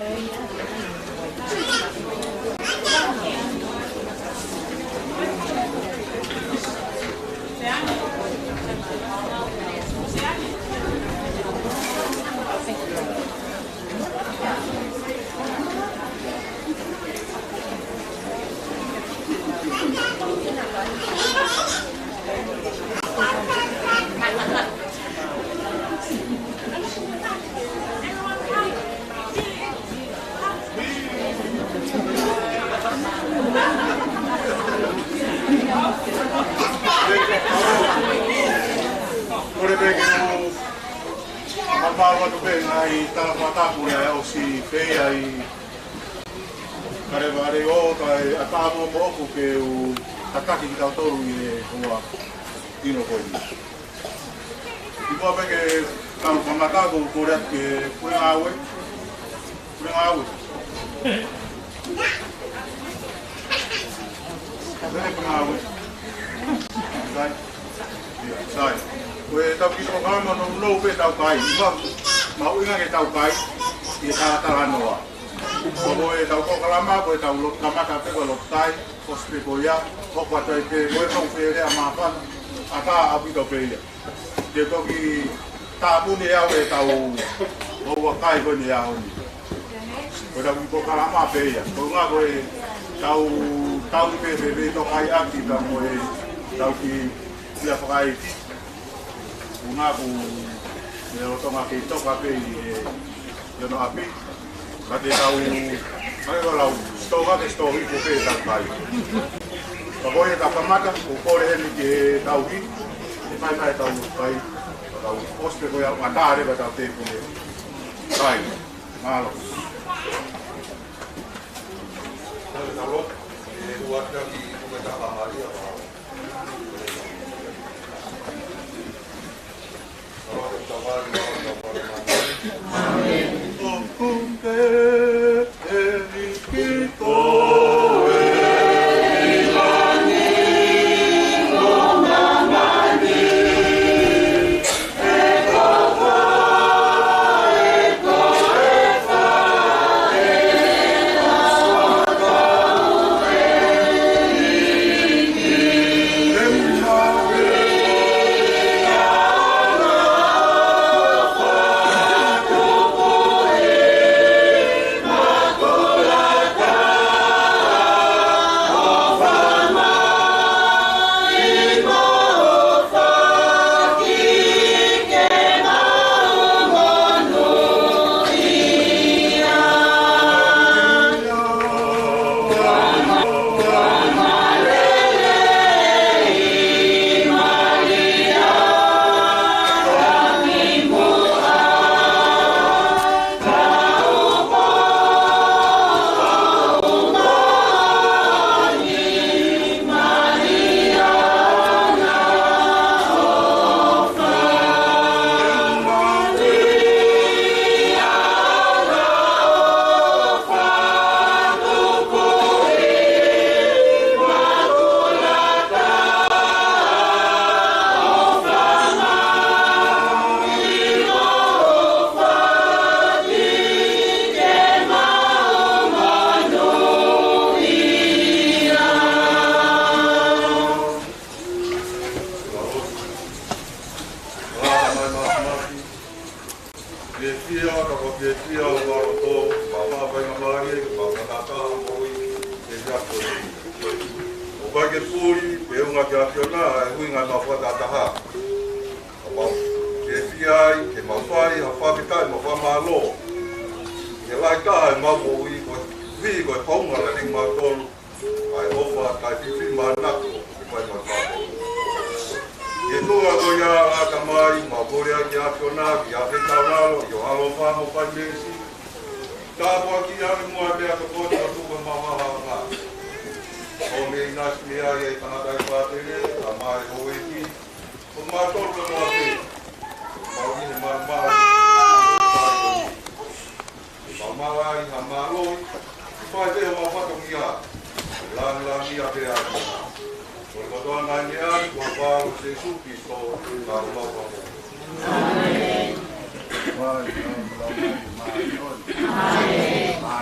Amen.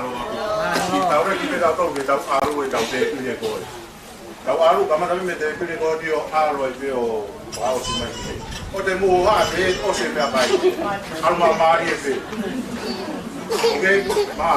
လို့ပါတောက်တဲ့ဒီတော့တွေတောက်အားလို့တောက်တဲ့ပြည့်ကိုတောက်အားလို့ကမှလည်းမတဲ့ပြည့်ကိုဒီအားလို့ပြောဘာလို့ဒီမှာဒီဟိုတမိုးဟာဘေးတော့ဆက်ပြပါအလမမာရီဖေโอเคပါ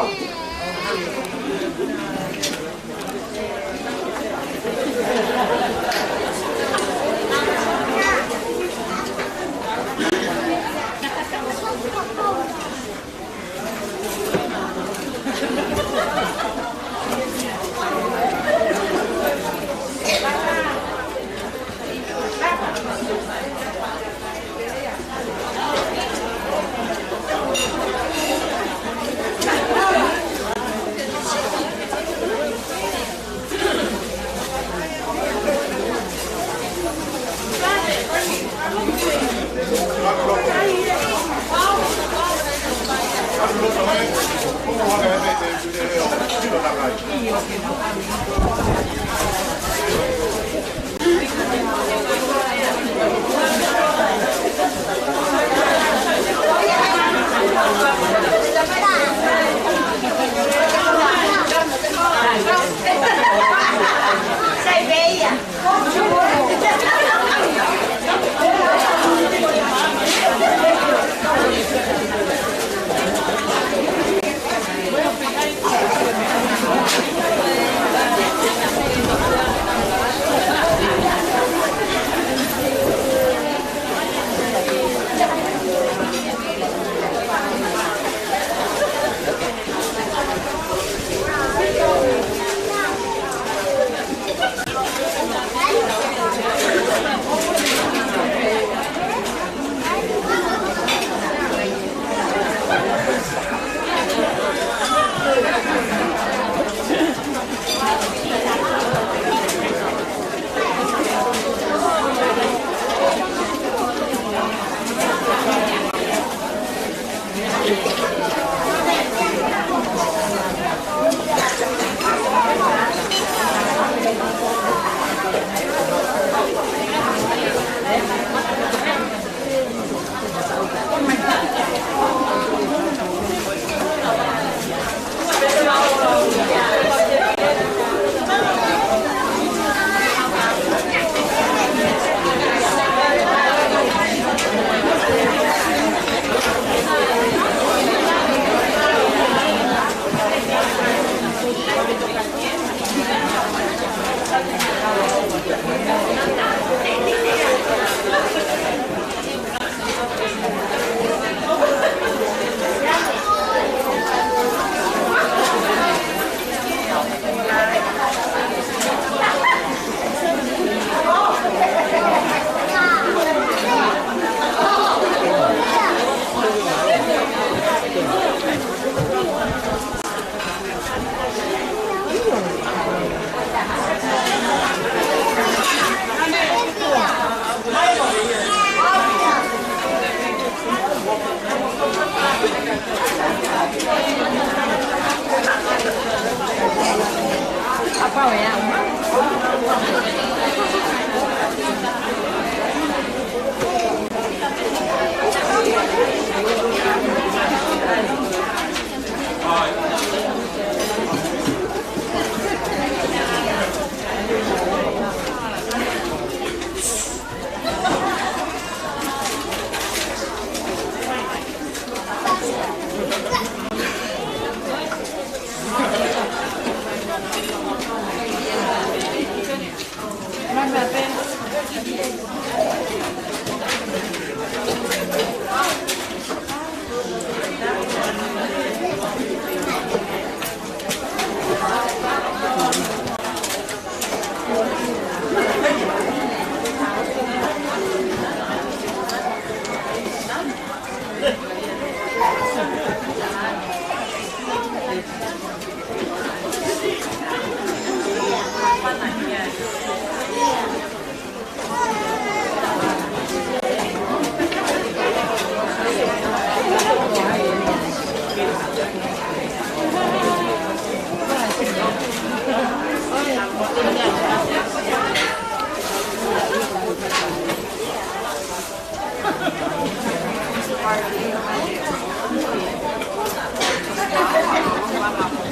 Party.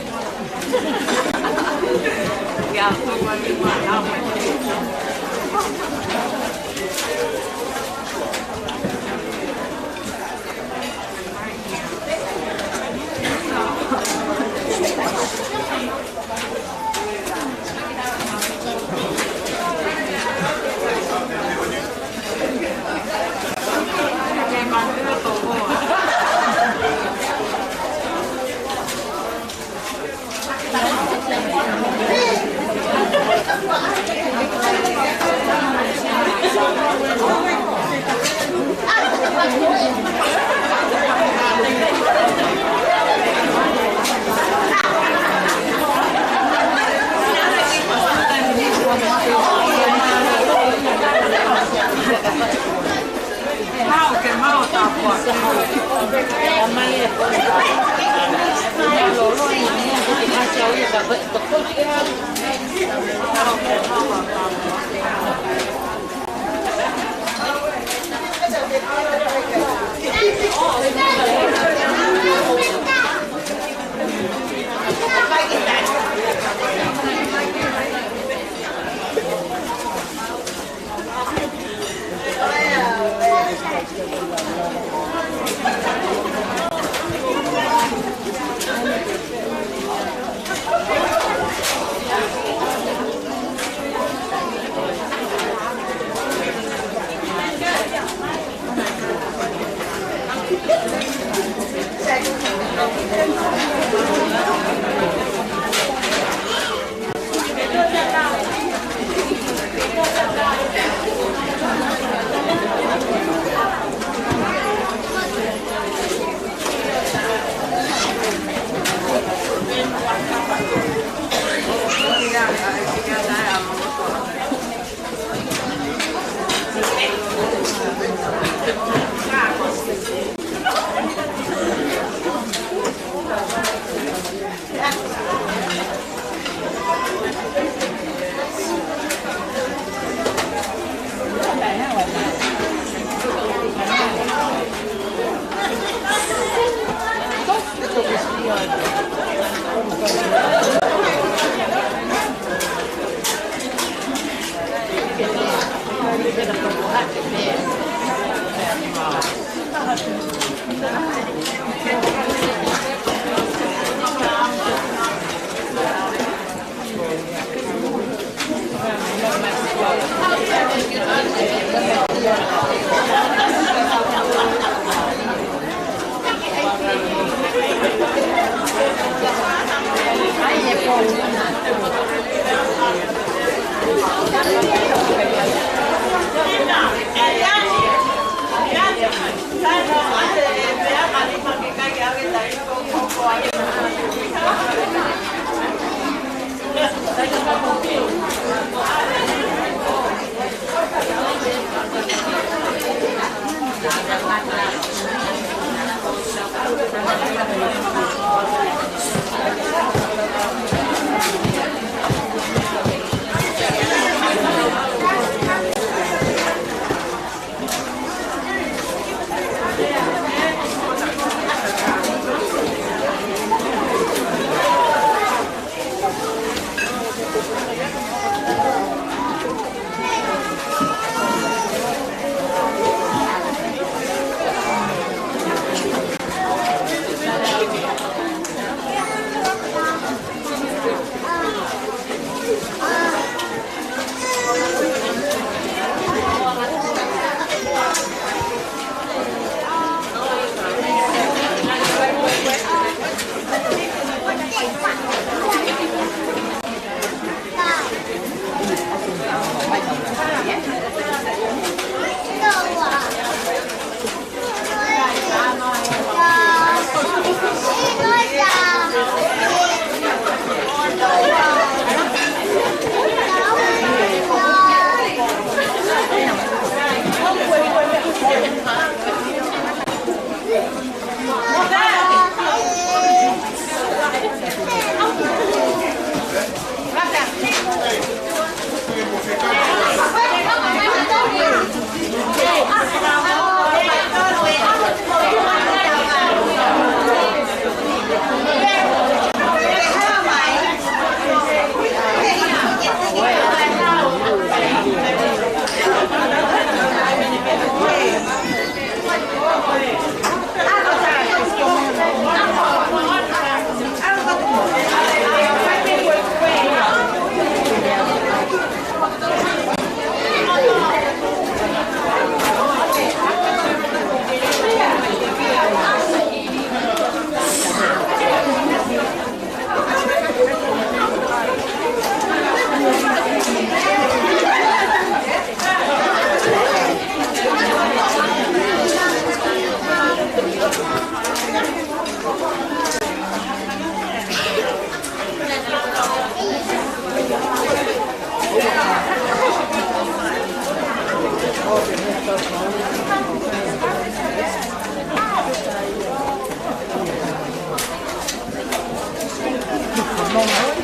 เ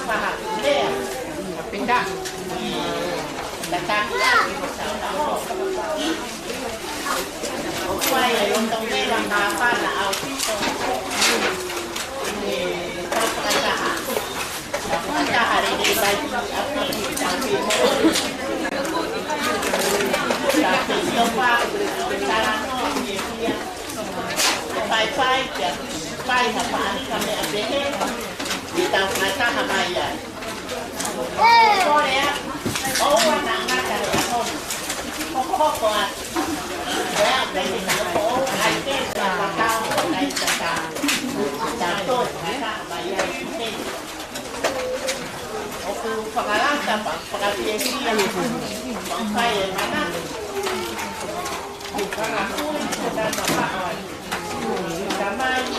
pahakulea napenda datang lagi upaya yung tongela na pala au pito kita hari ini bagi apa tapi lupa cara dia pai ya pai apa ni kami abeh kita mereka hamaya Korea oh anak ada pun pokok kuat ya dari tahu ada bakal dari bakal jatuh mereka bayar ini aku pengalaman apa pengalaman dia sampai mana bukan aku sudah dapat damai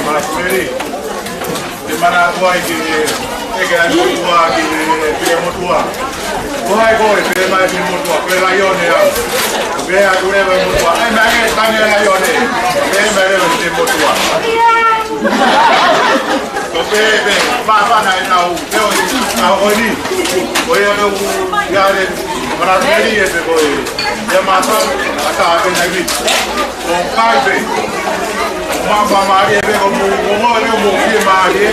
Tôi Mary. Di mana boy di ega mutua di pia mutua. Boy pia mai di mutua, pia layone ya. Pia dure mai mutua. Ai mai tanya layone. Pia mai di mutua. Bebe, papa na tahu. Yo tahu ni. Boy ada yare mana Mary ese boy. Dia masuk ata lagi. Oh, kai Mama Maria, como Maria,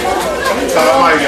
estava mais.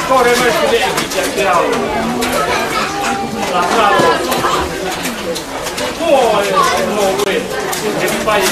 Corre mais que ele aqui já lá poi che fai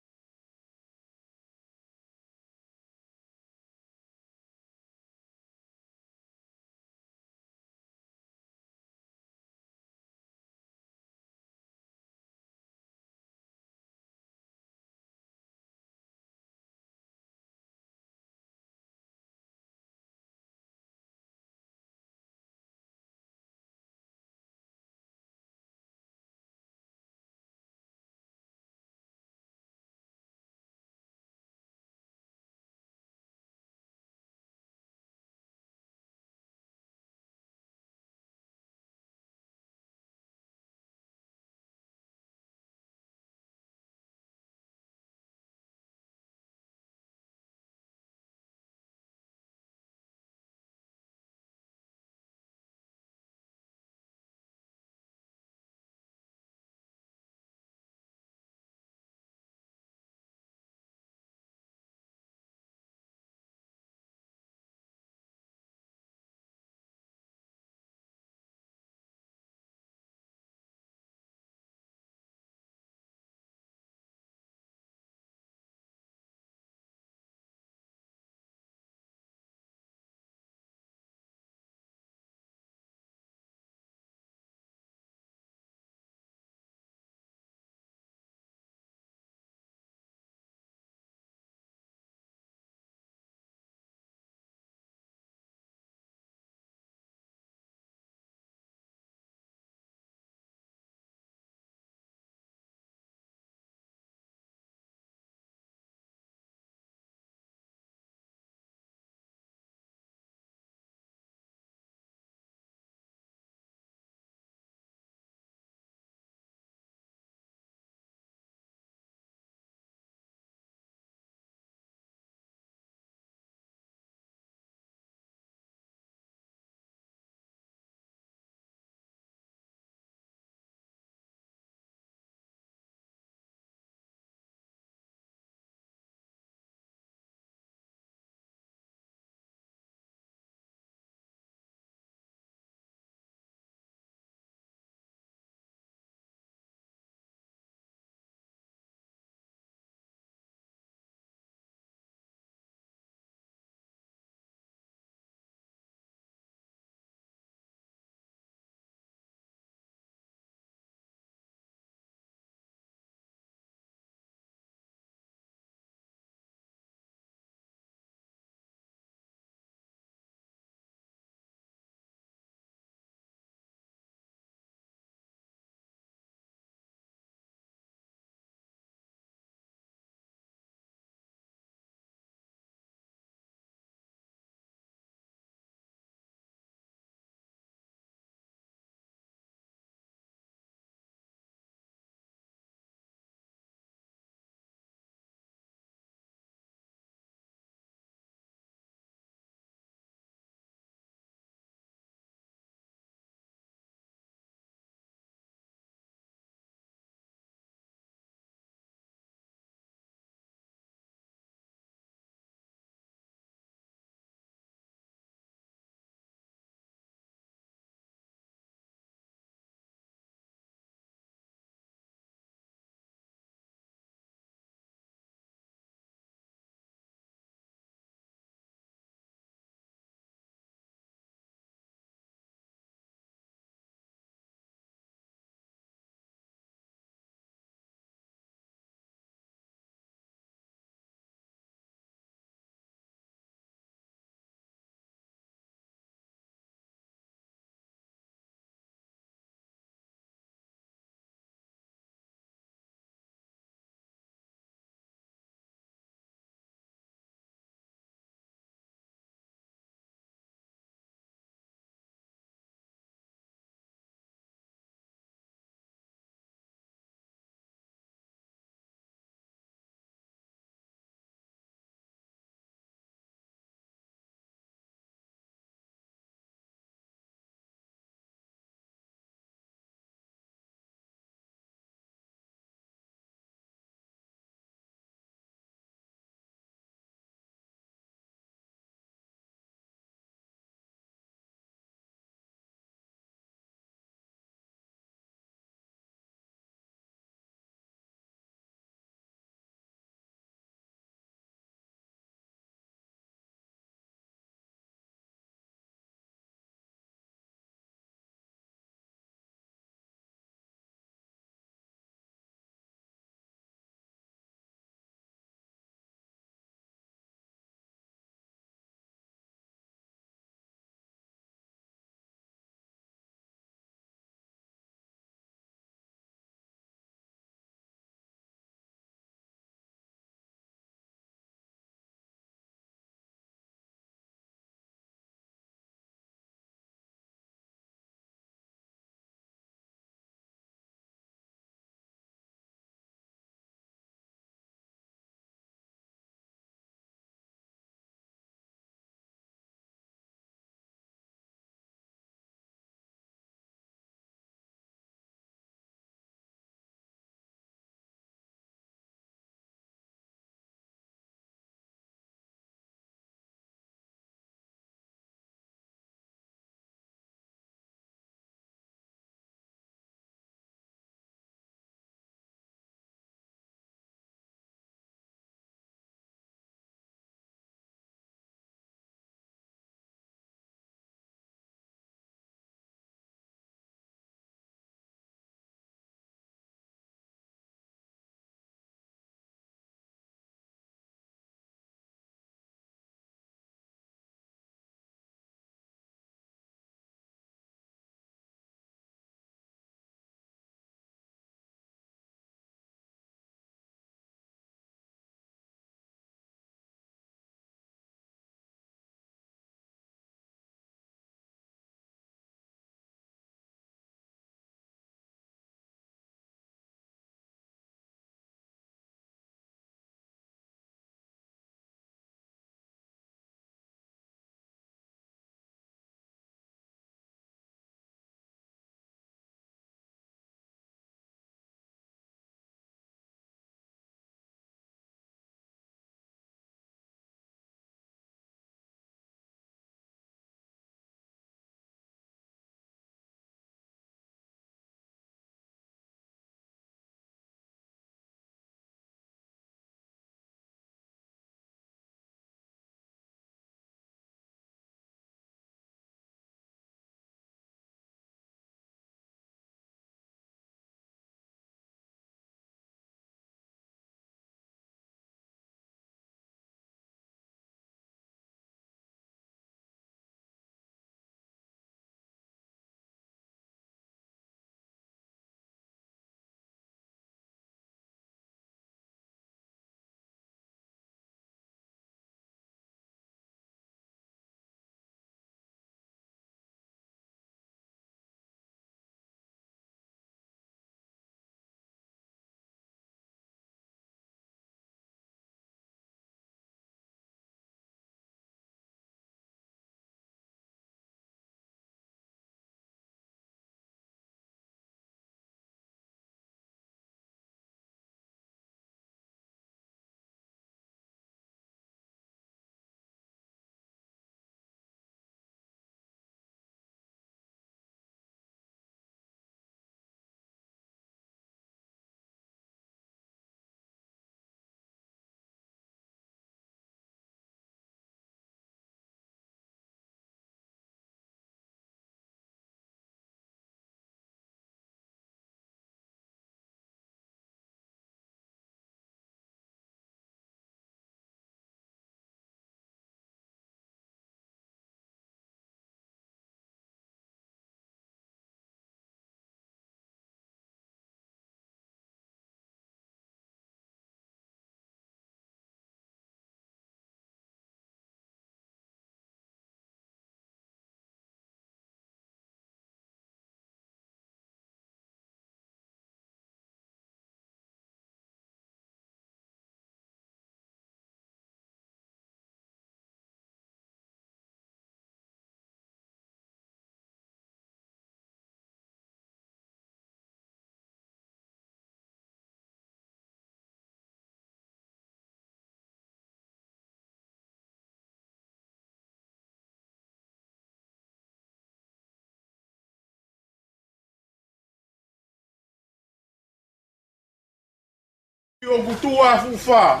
O kutua fufa.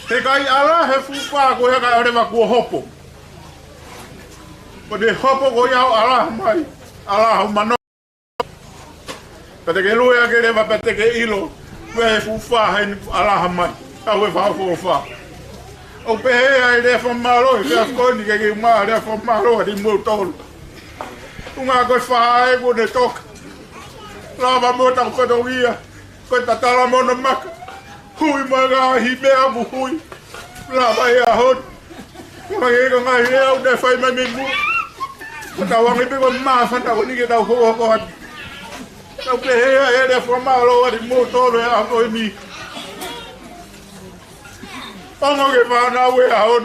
Te kai ala he fufa ko ya kai ore ma ku hopo. Ko de hopo ko ya ala mai. Ala mano. Pete ke lu ya ke re va pete ke ilo. Ve fufa he ala mai. Ka we fa fufa. O pe ai de fo malo e fa ko ni ke ma de fo malo di mo tol. Unga ko fa e ko de tok. La va mo ta ko do ia. Ko ta tala mo na mak. Hui maga hi me abu hui. La ba ya hot. Ko ye ko ngai le de fai mai me mu. Ko ta wa ngi pe ko ma fa ta ko ni ke ta ko ko. Ta pe e de fo malo di mo tol e a ko ni. Ongo ke fa na we a hot.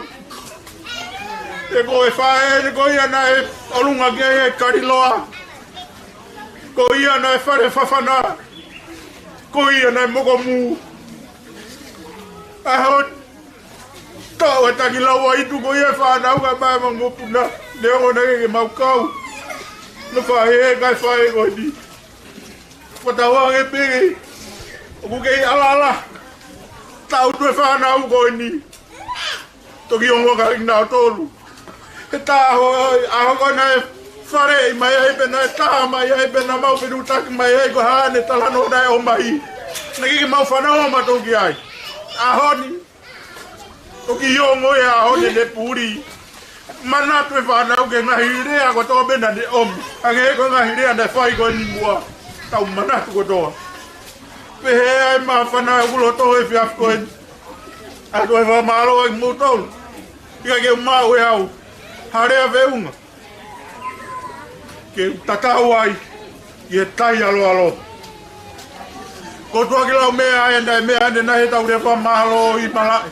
Te ko e fa e ko ia na e olunga ke e kariloa. Ko ia na e fare fafana. Ko ia na e moko mu. Ahot. Tau e taki lawa itu ko ia fa na uga mai mango puna. Ne o na ke mau kau. No fa e kai fa e ko di. Fatawa e pe. O ke ala. Tau tu fa na ugo ni. Toki ongo ka ina tolu. E ta ho ko na fare mai ai pena ta mai ai pena mau pedu tak mai ai ko ha ne tala no dai o mai. Naki mau fa na ma toki ai. Ahoni. Toki ongo ya ahoni de puri. Mana tu fa na uge na hire a ko to bena de om. Age ko na hire anda fai ko ni mua. Tau mana tu ko do. Pe ai ma fa na ulo to e fiaf ko. A do va malo e mutol. Ia ke ma we au. Hare a veunga. Ke tatau ai. Ie tai alo. Ko tua ki lau mea ai andai mea ande nahi tau rewa mahalo i malai.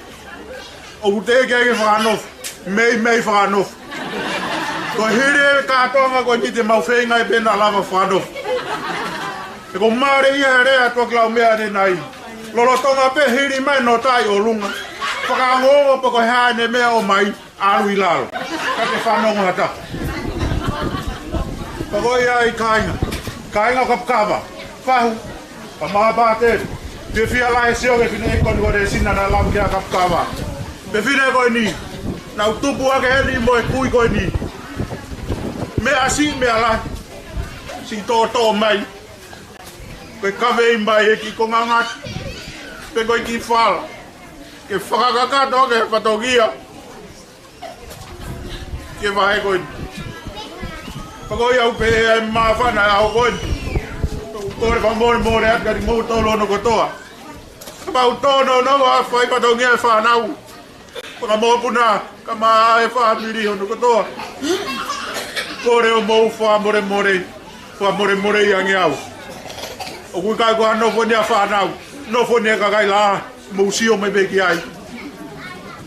O te ke whanof. Mei whanof. Ko hiri kātonga ko ni te mau whenga i pena lava whanof. E ko maare ia rea tua ki lau mea ande nahi. Lolo tonga pe hiri mai no tai o lunga. Whakangongo pa ko hane mea o mai. Alu i lalo. Kake whanongo hata. Pagoi ai kainga. Kainga kapkava. Whahu. Pa maha pāte. Te whia lai seo ke whine ekoni kore sina na lau kia kapkava. Pe whine koe ni. Nau tupu ake heni mo e kui koe ni. Mea si mea lai. Si tō mai. Koe kawei mai e ki kongangat. Pe koe ki whala. Ke whakakakato ke whatogia. Ke wahe koe ni. Pagoi au pe e mawhana au koe ni. Kore pa more atka di mou tolo no kotoa. Kapau tono no a whai patongi e whanau. Paka mou puna, ka maa e whamiri no kotoa. Kore o mou wha more i angi au. O kui kai koha no whone a whanau. No whone e kakai la, mou sio mai beki ai.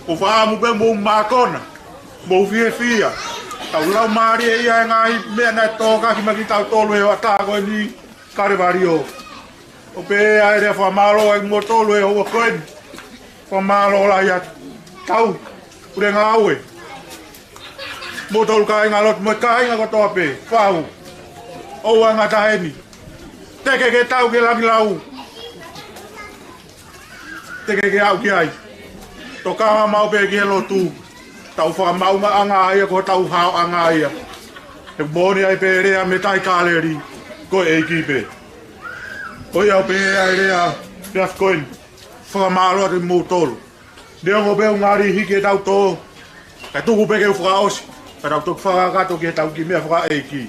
O whaamu pe mou mākona. Mou fia. Tau lau maari e ia e ngai mea nai tōka ki maki tau tolu e o atako e ni. Karevario. O pe ai re fa malo ai mo tolu e o koen. Fa malo la ya tau. Ure nga aue. Mo tolu kai nga lot mo kai nga ko to pe. Fau. O anga taheni. Teke ke tau ke langi lau. Teke ke au ki ai. To ka mau pe ki lo tu. Tau fa mau nga anga ai ko tau hao anga ai. E boni ai pe rea me tai kaleri. Ko e kipe. O ia pe ai rea piaf koin. Whakamalo atu mou tolu. Deo ngo peo ngari hike tau tō. Kai tuku peke u whakaosi. Kai tau tuku whakakato ki tau ki mea whaka eiki.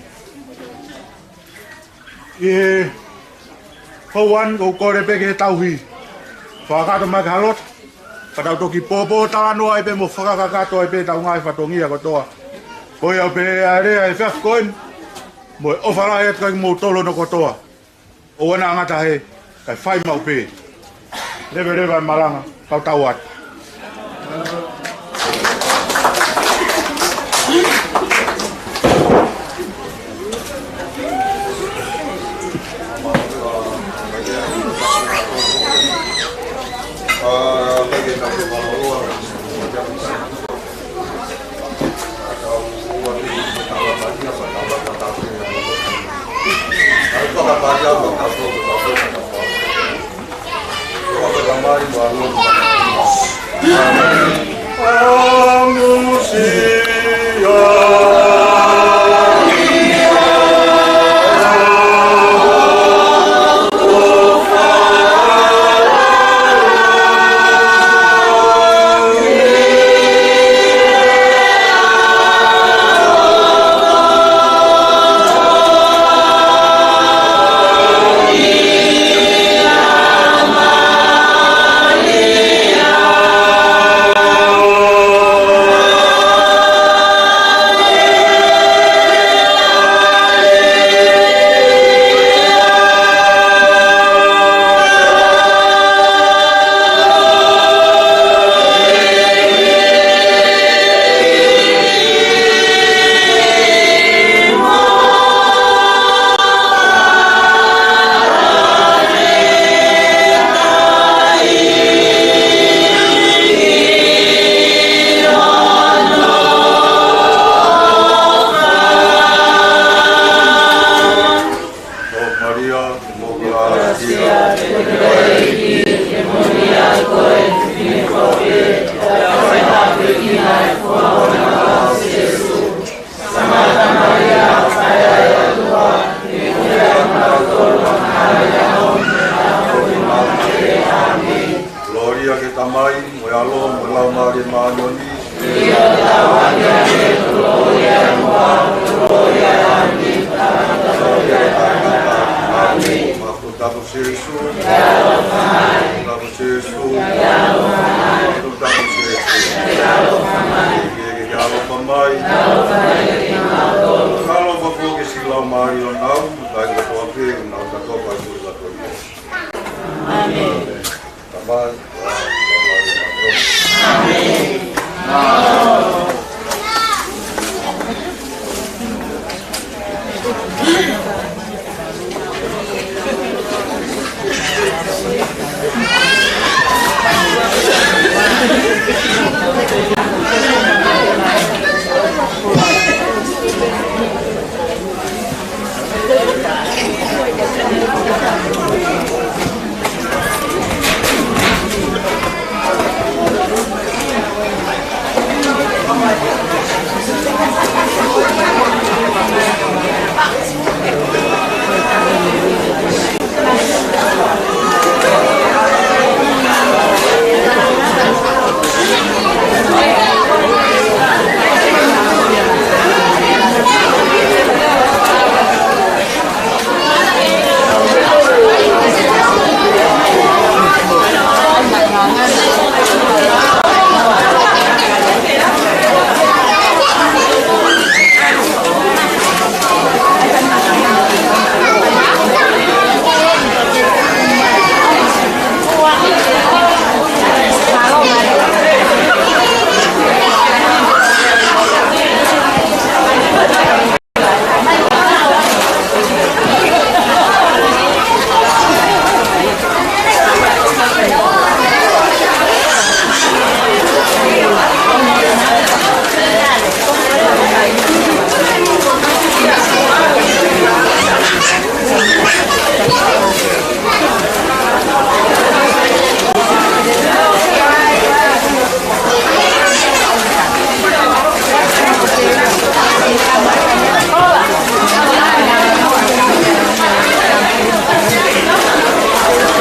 I hauan ko kore peke tau hi. Whakakato mai ka halot. Kai tau toki popo tāno ai pe mo whakakato ai pe tau ngai whatongia kotoa. O ia pe ai rea e piaf koin. Moi ofara e kai mo tolo no kotoa. O ana ngata he kai fai mau pe. Reva malanga kau tauat. Kalau bapak ke silau Mario now,